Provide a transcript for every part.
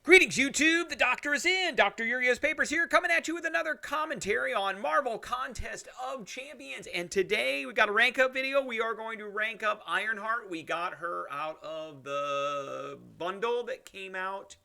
Greetings, YouTube. The doctor is in. Dr. Uria's Papers here, coming at you with another commentary on Marvel Contest of Champions. And today we got a rank up video. We are going to rank up Ironheart. We got her out of the bundle that came out.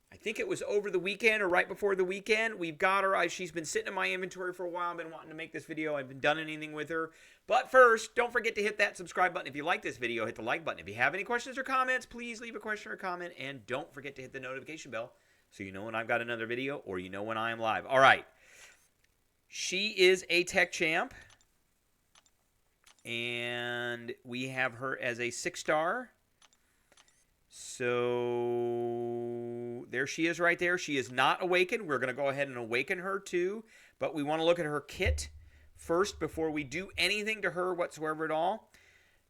I think it was over the weekend or right before the weekend. We've got her. She's been sitting in my inventory for a while. I've been wanting to make this video. I haven't done anything with her. But first, don't forget to hit that subscribe button. If you like this video, hit the like button. If you have any questions or comments, please leave a question or comment. And don't forget to hit the notification bell so you know when I've got another video or you know when I am live. All right. She is a tech champ. And we have her as a 6-star. So there she is right there. She is not awakened. We're going to go ahead and awaken her too. But we want to look at her kit first before we do anything to her whatsoever at all.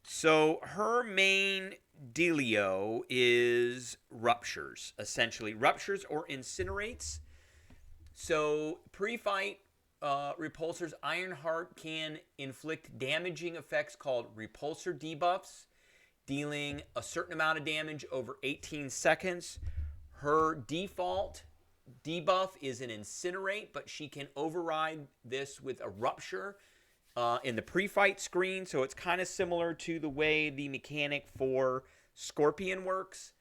So her main dealio is ruptures, essentially. Ruptures or incinerates. So pre-fight repulsors, Ironheart can inflict damaging effects called repulsor debuffs, dealing a certain amount of damage over 18 seconds. Her default debuff is an incinerate, but she can override this with a rupture in the pre-fight screen. So it's kind of similar to the way the mechanic for Scorpion works.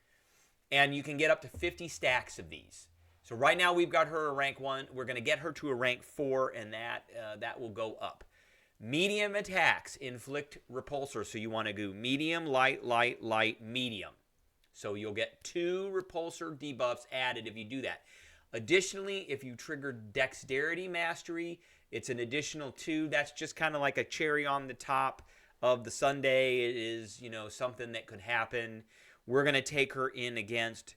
And you can get up to 50 stacks of these. So right now we've got her a rank 1. We're going to get her to a rank 4, and that will go up. Medium attacks inflict repulsors, so you want to do medium, light, light, light, medium. So you'll get 2 repulsor debuffs added if you do that. Additionally, if you trigger dexterity mastery, it's an additional 2. That's just kind of like a cherry on the top of the sundae. It is, something that could happen. We're going to take her in against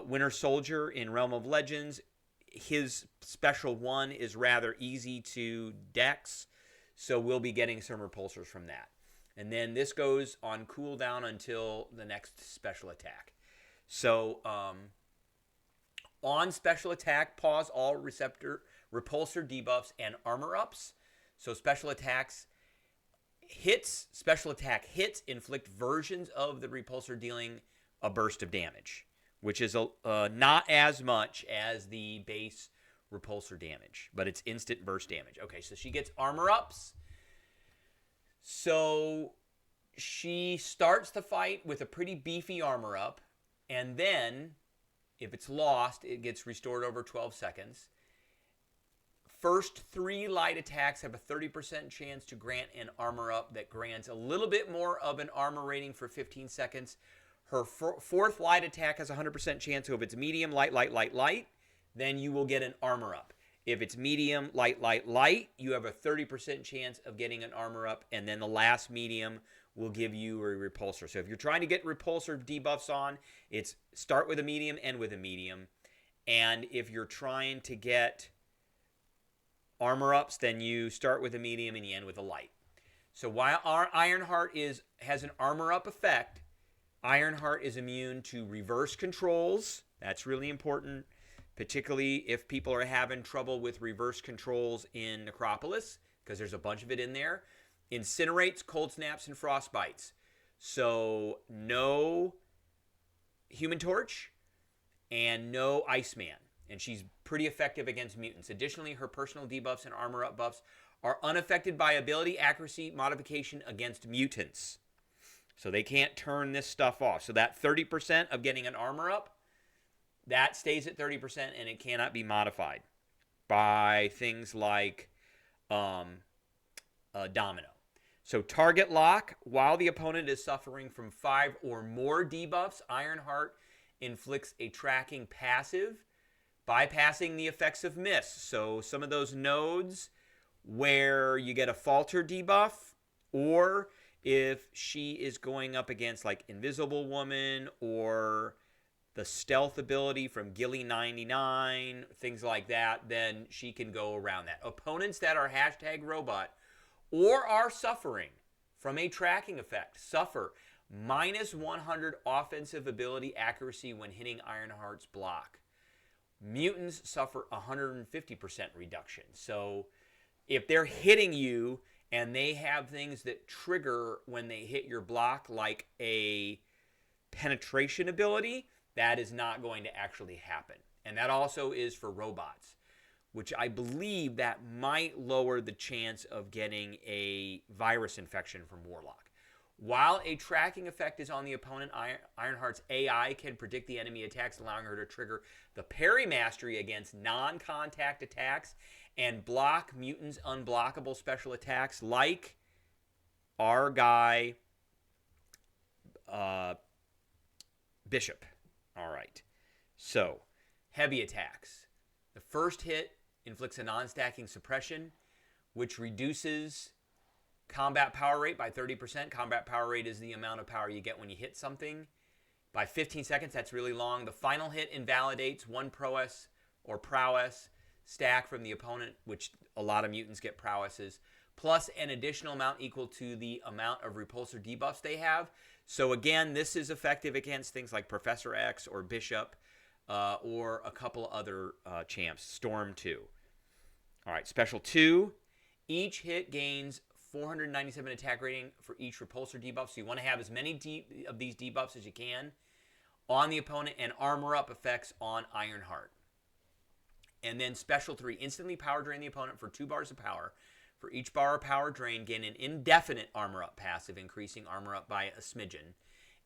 Winter Soldier in Realm of Legends. His special 1 is rather easy to dex. So we'll be getting some repulsors from that. And then this goes on cooldown until the next special attack. So on special attack, pause all repulsor debuffs and armor ups. So special attack hits inflict versions of the repulsor dealing a burst of damage, which is not as much as the base repulsor damage, but it's instant burst damage. Okay, so she gets armor ups. So she starts the fight with a pretty beefy armor up, and then if it's lost, it gets restored over 12 seconds. First 3 light attacks have a 30% chance to grant an armor up that grants a little bit more of an armor rating for 15 seconds. Her fourth light attack has a 100% chance, so if it's medium, light, light, light, light, then you will get an armor up. If it's medium, light, light, light, you have a 30% chance of getting an armor up, and then the last medium will give you a repulsor. So if you're trying to get repulsor debuffs on, it's start with a medium, end with a medium. And if you're trying to get armor ups, then you start with a medium and you end with a light. So while our Ironheart has an armor up effect, Ironheart is immune to reverse controls. That's really important, particularly if people are having trouble with reverse controls in Necropolis, because there's a bunch of it in there. Incinerates, cold snaps, and frostbites. So no Human Torch and no Iceman. And she's pretty effective against mutants. Additionally, her personal debuffs and armor up buffs are unaffected by ability accuracy modification against mutants. So they can't turn this stuff off. So that 30% of getting an armor up, that stays at 30% and it cannot be modified by things like Domino. So target lock, while the opponent is suffering from 5 or more debuffs, Ironheart inflicts a tracking passive, bypassing the effects of miss. So some of those nodes where you get a falter debuff, or if she is going up against like Invisible Woman or the stealth ability from Gilly 99, things like that, then she can go around that. Opponents that are #robot or are suffering from a tracking effect suffer minus 100 offensive ability accuracy when hitting Ironheart's block. Mutants suffer 150% reduction. So if they're hitting you and they have things that trigger when they hit your block, like a penetration ability, that is not going to actually happen. And that also is for robots, which I believe that might lower the chance of getting a virus infection from Warlock. While a tracking effect is on the opponent, Ironheart's AI can predict the enemy attacks, allowing her to trigger the parry mastery against non-contact attacks and block mutants' unblockable special attacks like our guy, Bishop. All right. So, heavy attacks. The first hit inflicts a non-stacking suppression, which reduces combat power rate by 30%. Combat power rate is the amount of power you get when you hit something. By 15 seconds, that's really long. The final hit invalidates one prowess or prowess stack from the opponent, which a lot of mutants get prowesses, plus an additional amount equal to the amount of repulsor debuffs they have. So again, this is effective against things like Professor X or Bishop or a couple other champs. Storm 2. All right, Special 2. Each hit gains 497 attack rating for each repulsor debuff. So you want to have as many of these debuffs as you can on the opponent, and armor up effects on Ironheart. And then Special 3. Instantly power drain the opponent for 2 bars of power. For each bar of power drain, gain an indefinite armor up passive, increasing armor up by a smidgen,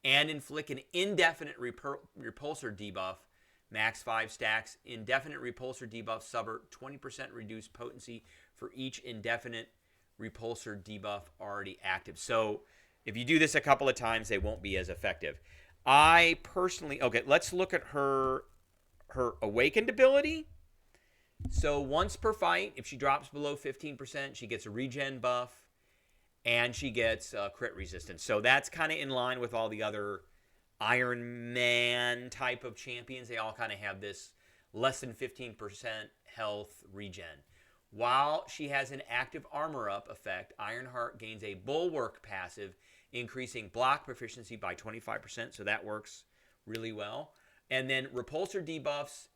and inflict an indefinite repulsor debuff, max 5 stacks. Indefinite repulsor debuff suffer 20% reduced potency for each indefinite repulsor debuff already active. So if you do this a couple of times, they won't be as effective. I personally, okay, let's look at her awakened ability. So once per fight, if she drops below 15%, she gets a regen buff, and she gets crit resistance. So that's kind of in line with all the other Iron Man type of champions. They all kind of have this less than 15% health regen. While she has an active armor up effect, Ironheart gains a bulwark passive, increasing block proficiency by 25%. So that works really well. And then repulsor debuffs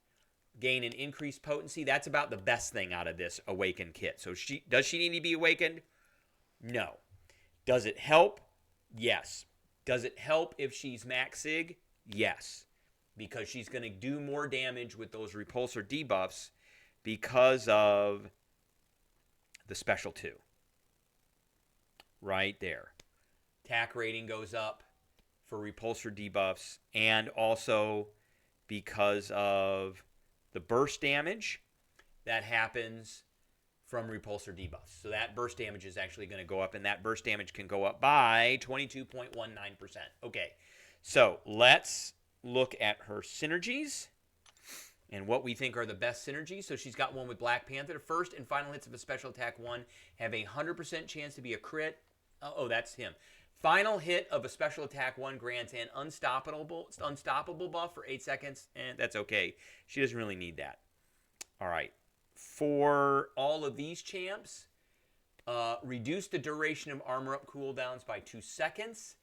gain an increased potency. That's about the best thing out of this awakened kit. So does she need to be awakened? No. Does it help? Yes. Does it help if she's max sig? Yes. Because she's going to do more damage with those repulsor debuffs because of the Special 2. Right there. Attack rating goes up for repulsor debuffs, and also because of the burst damage that happens from repulsor debuffs. So that burst damage is actually going to go up, and that burst damage can go up by 22.19%. Okay, so let's look at her synergies and what we think are the best synergies. So she's got one with Black Panther. The first and final hits of a special attack 1 have a 100% chance to be a crit. Oh, that's him. Final hit of a special attack 1 grants an unstoppable buff for 8 seconds. And that's okay. She doesn't really need that. All right. For all of these champs, reduce the duration of armor up cooldowns by 2 seconds.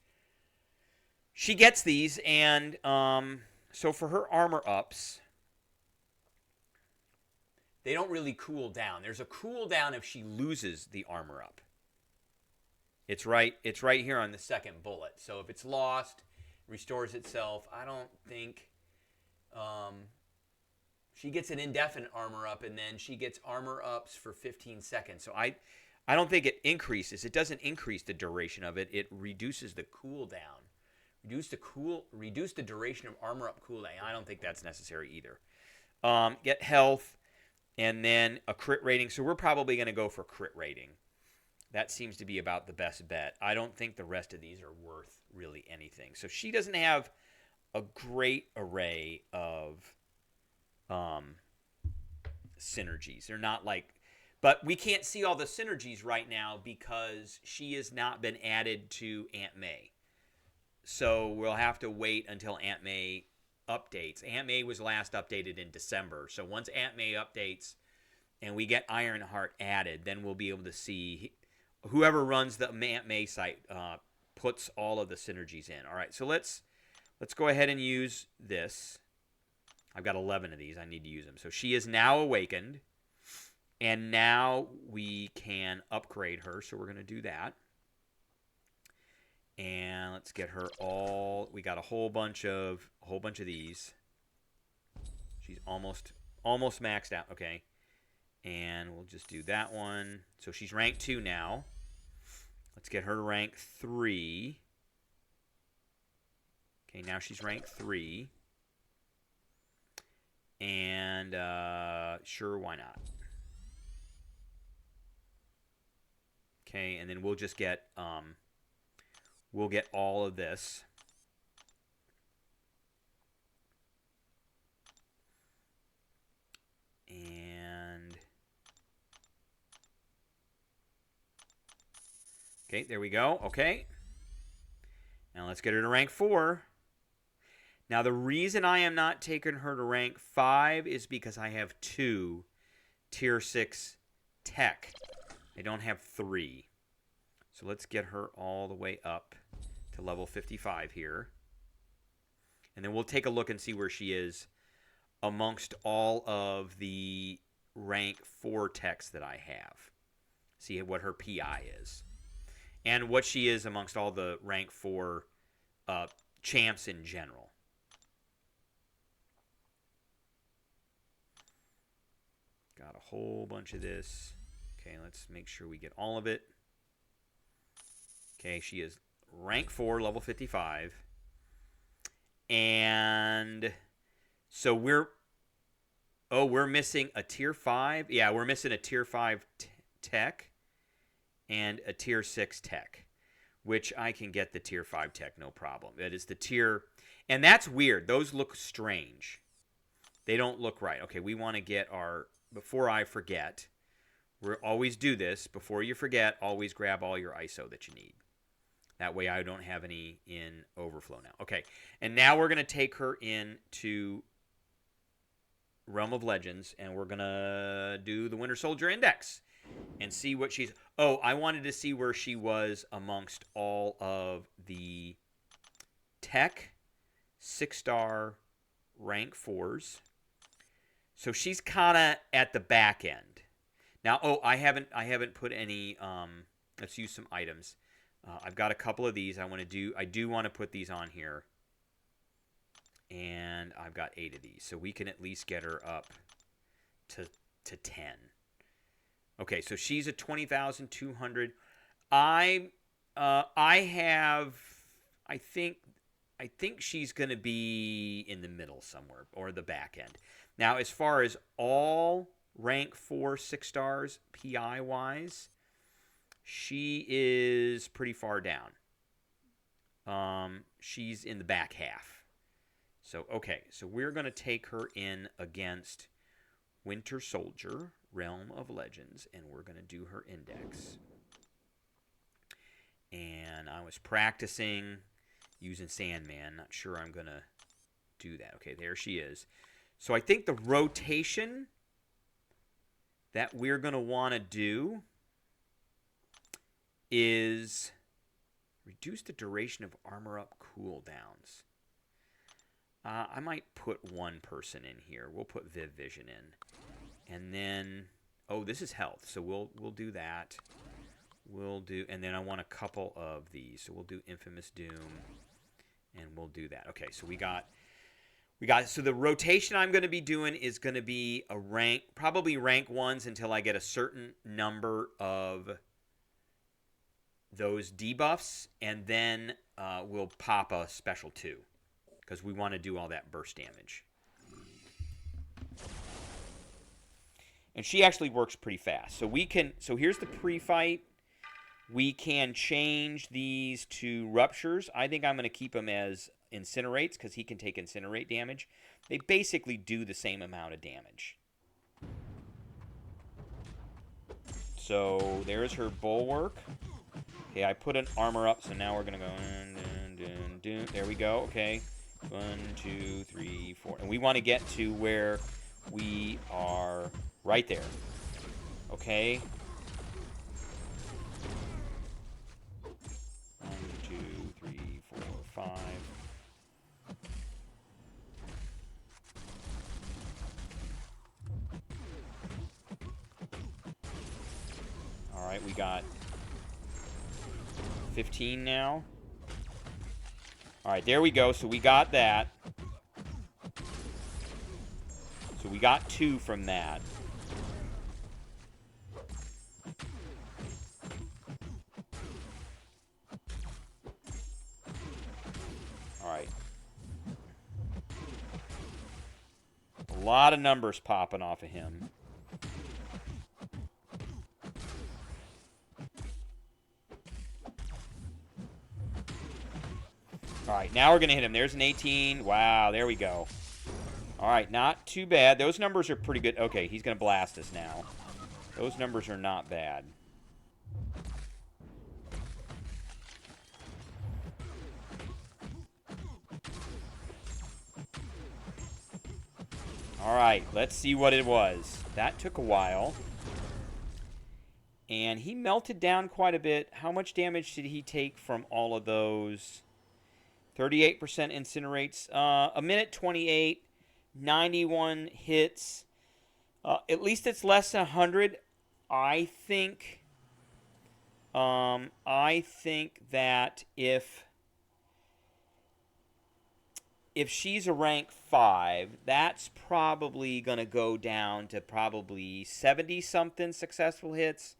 She gets these, and so for her armor ups, they don't really cool down. There's a cooldown if she loses the armor up. It's right here on the second bullet. So if it's lost, restores itself. I don't think she gets an indefinite armor up, and then she gets armor ups for 15 seconds. So I don't think it increases. It doesn't increase the duration of it. It reduces the cooldown. Reduce the duration of armor up cooldown. I don't think that's necessary either. Get health, and then a crit rating. So we're probably going to go for crit rating. That seems to be about the best bet. I don't think the rest of these are worth really anything. So she doesn't have a great array of synergies. They're not like... But we can't see all the synergies right now because she has not been added to Aunt May. So we'll have to wait until Aunt May updates. Aunt May was last updated in December. So once Aunt May updates and we get Ironheart added, then we'll be able to see... Whoever runs the Aunt May site puts all of the synergies in. All right, so let's go ahead and use this. I've got 11 of these. I need to use them. So she is now awakened, and now we can upgrade her. So we're going to do that. And let's get her all. We got a whole bunch of these. She's almost maxed out. Okay. And we'll just do that one. So she's rank 2 now. Let's get her to rank 3. Okay, now she's rank 3. And sure, why not? Okay, and then we'll just get we'll get all of this. And okay, there we go. Okay. Now let's get her to rank 4. Now the reason I am not taking her to rank 5 is because I have 2 tier 6 tech. I don't have 3. So let's get her all the way up to level 55 here. And then we'll take a look and see where she is amongst all of the rank 4 techs that I have. See what her PI is. And what she is amongst all the rank 4 champs in general. Got a whole bunch of this. Okay, let's make sure we get all of it. Okay, she is rank 4, level 55. And so we're missing a tier 5. Yeah, we're missing a tier 5 tech and a tier 6 tech, which I can get the tier 5 tech, no problem. That is the tier, and that's weird. Those look strange. They don't look right. Okay, we want to get our, before I forget, we always do this. Before you forget, always grab all your ISO that you need. That way I don't have any in overflow now. Okay, and now we're going to take her into Realm of Legends, and we're going to do the Winter Soldier Index and see what she's... Oh, I wanted to see where she was amongst all of the tech 6-star rank 4s. So she's kind of at the back end. Now, oh, I haven't put any... let's use some items. I've got a couple of these I want to do. I do want to put these on here. And I've got 8 of these. So we can at least get her up to 10. Okay, so she's at 20,200. I think she's going to be in the middle somewhere or the back end. Now, as far as all rank 4 6 stars PI wise, she is pretty far down. She's in the back half. So, okay, so we're going to take her in against Winter Soldier, Realm of Legends, and we're going to do her index. And I was practicing using Sandman. Not sure I'm going to do that. Okay, there she is. So I think the rotation that we're going to want to do is reduce the duration of armor up cooldowns. I might put one person in here. We'll put Viv Vision in. And then, oh, this is health, so we'll do that. We'll do, and then I want a couple of these. So we'll do Infamous Doom, and we'll do that. Okay, so we got, so the rotation I'm going to be doing is going to be a rank, probably rank 1s until I get a certain number of those debuffs, and then we'll pop a special 2. Because we want to do all that burst damage. And she actually works pretty fast. So we can, so here's the pre-fight. We can change these to ruptures. I think I'm going to keep them as incinerates because he can take incinerate damage. They basically do the same amount of damage. So there's her bulwark. Okay, I put an armor up, so now we're going to go. There we go. Okay. 1, 2, 3, 4. And we want to get to where we are right there. Okay. 1, 2, 3, 4, 5. All right, we got 15 now. All right, there we go. So we got that. So we got 2 from that. All right. A lot of numbers popping off of him. All right, now we're going to hit him. There's an 18. Wow, there we go. All right, not too bad. Those numbers are pretty good. Okay, he's going to blast us now. Those numbers are not bad. All right, let's see what it was. That took a while. And he melted down quite a bit. How much damage did he take from all of those? 38% incinerates. A minute 28, 91 hits. At least it's less than 100. I think that if she's a rank 5, that's probably going to go down to probably 70-something successful hits,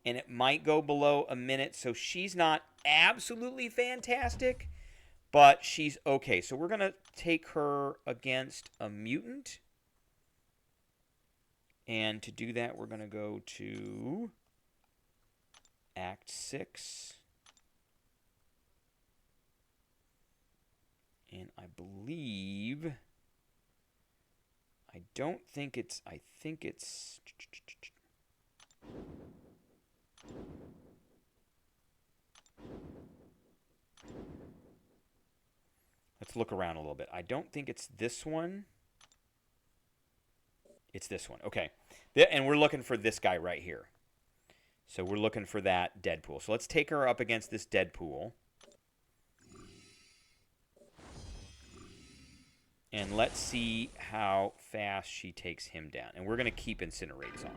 and it might go below a minute, so she's not absolutely fantastic, but she's okay. So we're going to take her against a mutant, and to do that, we're going to go to Act 6. And I believe, I think it's, let's look around a little bit. I don't think it's this one. It's this one. Okay. And we're looking for this guy right here. So we're looking for that Deadpool. So let's take her up against this Deadpool. And let's see how fast she takes him down. And we're going to keep Incinerators on.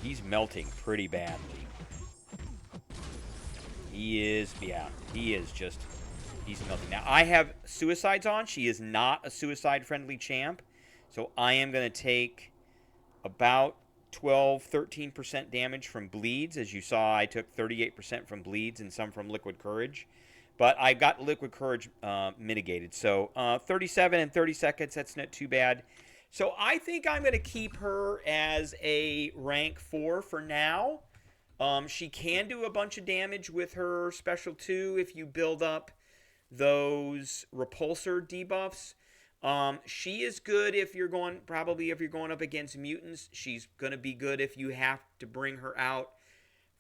He's melting pretty badly. He is, yeah, he's melting. Now, I have Suicides on. She is not a suicide-friendly champ. So I am going to take about 12-13% damage from bleeds. As you saw, I took 38% from bleeds and some from Liquid Courage. But I got Liquid Courage mitigated. So 37 and 30 seconds, that's not too bad. So I think I'm going to keep her as a rank 4 for now. She can do a bunch of damage with her special 2 if you build up those repulsor debuffs. She is good if you're going up against mutants. She's going to be good if you have to bring her out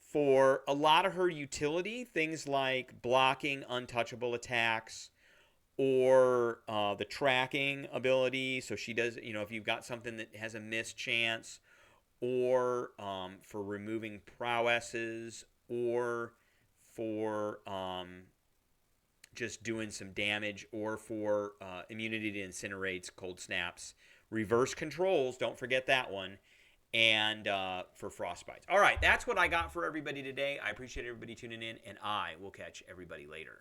for a lot of her utility, things like blocking untouchable attacks, or the tracking ability. So she does, if you've got something that has a miss chance, or for removing prowesses, or for just doing some damage, or for immunity to incinerates, cold snaps, reverse controls, don't forget that one, and for frostbites. All right, that's what I got for everybody today. I appreciate everybody tuning in, and I will catch everybody later.